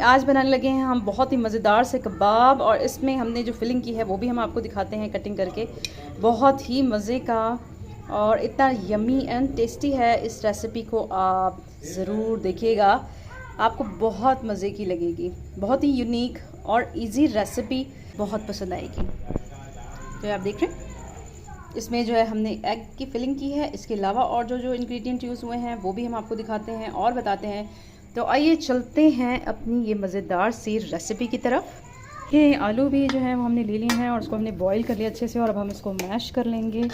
आज बनाने लगे हैं हम बहुत ही मज़ेदार से कबाब, और इसमें हमने जो फिलिंग की है वो भी हम आपको दिखाते हैं कटिंग करके। बहुत ही मज़े का और इतना यमी एंड टेस्टी है। इस रेसिपी को आप ज़रूर देखिएगा, आपको बहुत मज़े की लगेगी। बहुत ही यूनिक और इजी रेसिपी, बहुत पसंद आएगी। तो आप देख रहे हैं इसमें जो है हमने एग की फिलिंग की है। इसके अलावा और जो जो इंग्रेडिएंट यूज़ हुए हैं वो भी हम आपको दिखाते हैं और बताते हैं। तो आइए चलते हैं अपनी ये मज़ेदार सी रेसिपी की तरफ। ये आलू भी जो है वो हमने ले लिए हैं और उसको हमने बॉईल कर लिया अच्छे से, और अब हम इसको मैश कर लेंगे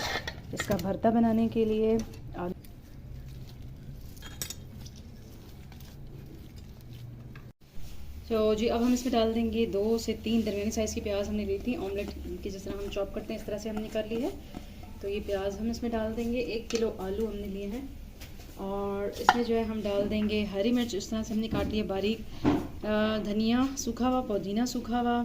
इसका भरता बनाने के लिए। तो जी अब हम इसमें डाल देंगे 2 से 3 दरमियानी साइज़ की प्याज हमने ली थी, ऑमलेट की जिस तरह हम चॉप करते हैं इस तरह से हमने कर ली है। तो ये प्याज हम इसमें डाल देंगे। 1 किलो आलू हमने लिए हैं, और इसमें जो है हम डाल देंगे हरी मिर्च इस तरह से हमने काट लिया बारीक, धनिया सूखा हुआ, पुदीना सूखा हुआ,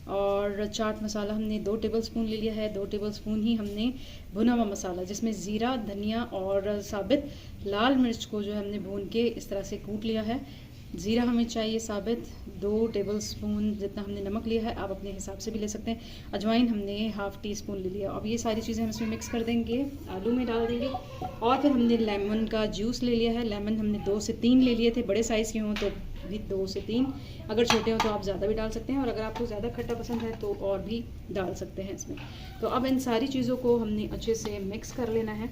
और चाट मसाला हमने 2 टेबलस्पून ले लिया है। 2 टेबलस्पून ही हमने भुना हुआ मसाला, जिसमें ज़ीरा, धनिया और साबित लाल मिर्च को जो है हमने भून के इस तरह से कूट लिया है। ज़ीरा हमें चाहिए साबित 2 टेबलस्पून जितना हमने नमक लिया है, आप अपने हिसाब से भी ले सकते हैं। अजवाइन हमने ½ टीस्पून ले लिया। अब ये सारी चीज़ें हम इसमें मिक्स कर देंगे, आलू में डाल देंगे। और फिर हमने लेमन का जूस ले लिया है। लेमन हमने 2 से 3 ले लिए थे, बड़े साइज़ के हों तो भी 2 से 3, अगर छोटे हों तो आप ज़्यादा भी डाल सकते हैं, और अगर आपको ज़्यादा खट्टा पसंद है तो और भी डाल सकते हैं इसमें। तो अब इन सारी चीज़ों को हमने अच्छे से मिक्स कर लेना है,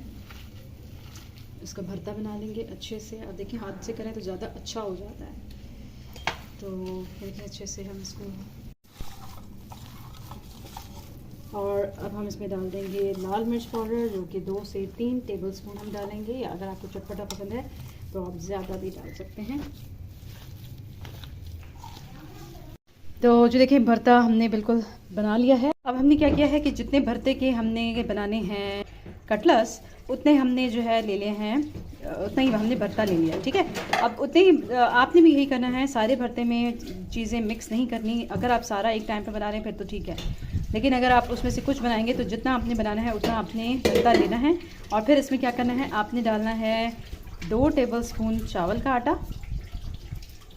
इसका भरता बना लेंगे अच्छे से। अब देखिए हाथ से करें तो ज़्यादा अच्छा हो जाता है। तो देखिए अच्छे से हम इसको, और अब हम इसमें डाल देंगे लाल मिर्च पाउडर, जो कि 2 से 3 टेबलस्पून हम डालेंगे। अगर आपको चटपटा पसंद है तो आप ज़्यादा भी डाल सकते हैं। तो जो देखिए भरता हमने बिल्कुल बना लिया है। अब हमने क्या किया है कि जितने भरते के हमने बनाने हैं कटलेट्स, उतने हमने जो है ले लिए हैं, उतना ही हमने भरता ले लिया, ठीक है। अब उतने ही आपने भी यही करना है, सारे भरते में चीज़ें मिक्स नहीं करनी। अगर आप सारा एक टाइम पे बना रहे हैं फिर तो ठीक है, लेकिन अगर आप उसमें से कुछ बनाएंगे तो जितना आपने बनाना है उतना आपने भरता लेना है। और फिर इसमें क्या करना है, आपने डालना है 2 टेबलस्पून चावल का आटा,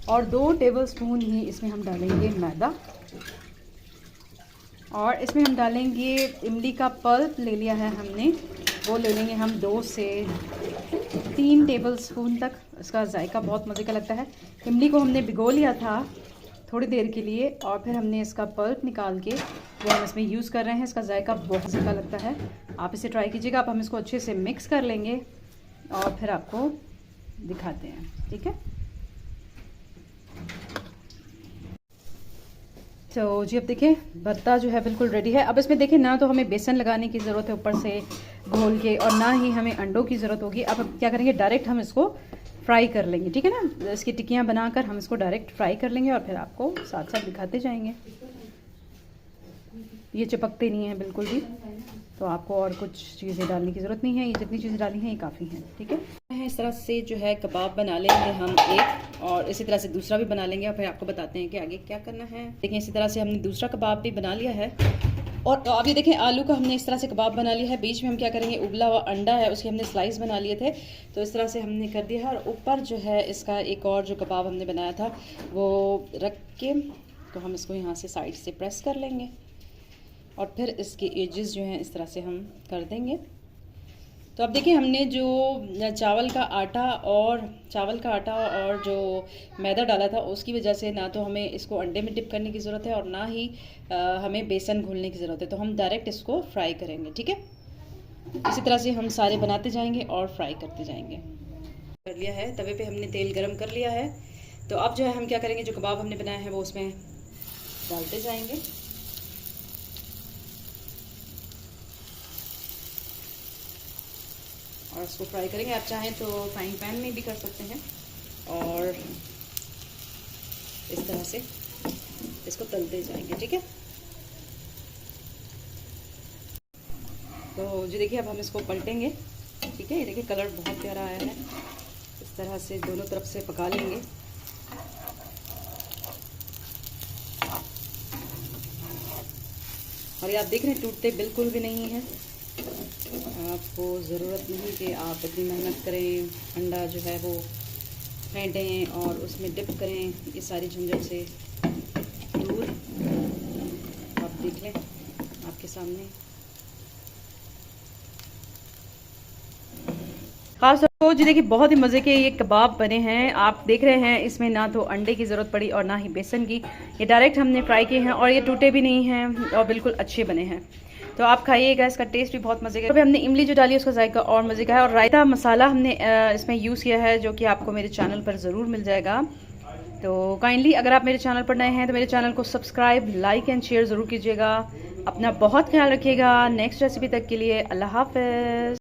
और 2 टेबलस्पून ही इसमें हम डालेंगे मैदा, और इसमें हम डालेंगे इमली का पल्प ले लिया है हमने, वो ले लेंगे हम 2 से 3 टेबलस्पून तक। इसका जायका बहुत मज़े का लगता है। इमली को हमने भिगो लिया था थोड़ी देर के लिए, और फिर हमने इसका पल्प निकाल के वो हम इसमें यूज़ कर रहे हैं। इसका जायका बहुत मज़े का लगता है, आप इसे ट्राई कीजिएगा। अब हम इसको अच्छे से मिक्स कर लेंगे और फिर आपको दिखाते हैं, ठीक है। तो जी अब देखिए भरता जो है बिल्कुल रेडी है। अब इसमें देखिए ना तो हमें बेसन लगाने की ज़रूरत है ऊपर से घोल के, और ना ही हमें अंडों की ज़रूरत होगी। अब क्या करेंगे, डायरेक्ट हम इसको फ्राई कर लेंगे, ठीक है ना। इसकी टिक्कियाँ बनाकर हम इसको डायरेक्ट फ्राई कर लेंगे, और फिर आपको साथ साथ दिखाते जाएंगे। ये चिपकते नहीं हैं बिल्कुल भी, तो आपको और कुछ चीज़ें डालने की ज़रूरत नहीं है। ये जितनी चीज़ें डाली हैं ये काफ़ी हैं, ठीक है। इस तरह से जो है कबाब बना लेंगे हम एक, और इसी तरह से दूसरा भी बना लेंगे, और फिर आपको बताते हैं कि आगे क्या करना है। देखिए इसी तरह से हमने दूसरा कबाब भी बना लिया है। और अब ये देखें आलू का हमने इस तरह से कबाब बना लिया है। बीच में हम क्या करेंगे, उबला हुआ अंडा है उसके हमने स्लाइस बना लिए थे, तो इस तरह से हमने कर दिया है। और ऊपर जो है इसका एक और जो कबाब हमने बनाया था वो रख के, तो हम इसको यहाँ से साइड से प्रेस कर लेंगे, और फिर इसके एजेस जो हैं इस तरह से हम कर देंगे। तो अब देखिए हमने जो चावल का आटा और जो मैदा डाला था उसकी वजह से ना तो हमें इसको अंडे में डिप करने की ज़रूरत है, और ना ही हमें बेसन घोलने की ज़रूरत है। तो हम डायरेक्ट इसको फ्राई करेंगे, ठीक है। इसी तरह से हम सारे बनाते जाएंगे और फ्राई करते जाएंगे। कर लिया है, तवे पे हमने तेल गरम कर लिया है। तो अब जो है हम क्या करेंगे, जो कबाब हमने बनाया है वो उसमें डालते जाएंगे, और इसको फ्राई करेंगे। आप चाहें तो फ्राइंग पैन में भी कर सकते हैं, और इस तरह से इसको तलते जाएंगे, ठीक है। तो जी देखिए अब हम इसको पलटेंगे, ठीक है। ये देखिए कलर बहुत प्यारा आया है। इस तरह से दोनों तरफ से पका लेंगे। और ये आप देख रहे हैं टूटते बिल्कुल भी नहीं है। आपको ज़रूरत नहीं कि आप इतनी मेहनत करें, अंडा जो है वो फेंटें और उसमें डिप करें, इस सारी झंझट से दूर। आप देख लें आपके सामने। खास तौर पर जी देखिए बहुत ही मज़े के ये कबाब बने हैं। आप देख रहे हैं इसमें ना तो अंडे की ज़रूरत पड़ी और ना ही बेसन की, ये डायरेक्ट हमने फ्राई किए हैं और ये टूटे भी नहीं हैं और बिल्कुल अच्छे बने हैं। तो आप खाइएगा, इसका टेस्ट भी बहुत मज़े का। तो हमने इमली जो डाली है उसका जायका और मज़े का है। और रायता मसाला हमने इसमें यूज़ किया है जो कि आपको मेरे चैनल पर ज़रूर मिल जाएगा। तो काइंडली अगर आप मेरे चैनल पर नए हैं तो मेरे चैनल को सब्सक्राइब, लाइक एंड शेयर ज़रूर कीजिएगा। अपना बहुत ख्याल रखिएगा। नेक्स्ट रेसिपी तक के लिए अल्लाह हाफ़िज़।